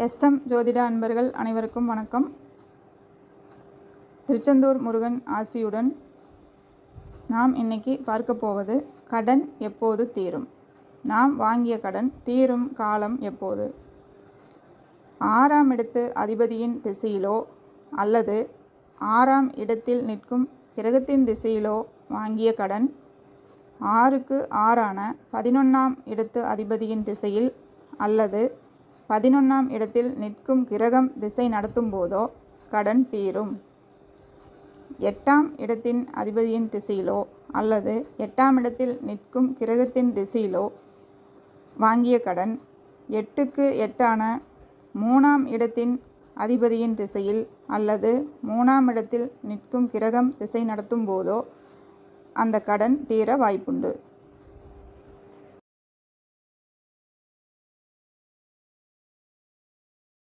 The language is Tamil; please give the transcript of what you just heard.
எஸ்எம் ஜோதிட அன்பர்கள் அனைவருக்கும் வணக்கம். திருச்செந்தூர் முருகன் ஆசியுடன் நாம் இன்னைக்கு பார்க்க போவது கடன் எப்போது தீரும், நாம் வாங்கிய கடன் தீரும் காலம் எப்போது. 6ஆம் இடத்து அதிபதியின் திசையிலோ அல்லது 6ஆம் இடத்தில் நிற்கும் கிரகத்தின் திசையிலோ வாங்கிய கடன் 6க்கு 6ஆன 11ஆம் இடத்து அதிபதியின் திசையில் அல்லது 11ஆம் இடத்தில் நிற்கும் கிரகம் திசை நடத்தும் போதோ கடன் தீரும். 8ஆம் இடத்தின் அதிபதியின் திசையிலோ அல்லது 8ஆம் இடத்தில் நிற்கும் கிரகத்தின் திசையிலோ வாங்கிய கடன் 8க்கு 8ஆன 3ஆம் இடத்தின் அதிபதியின் திசையில் அல்லது 3ஆம் இடத்தில் நிற்கும் கிரகம் திசை நடத்தும் போதோ அந்த கடன் தீர வாய்ப்புண்டு.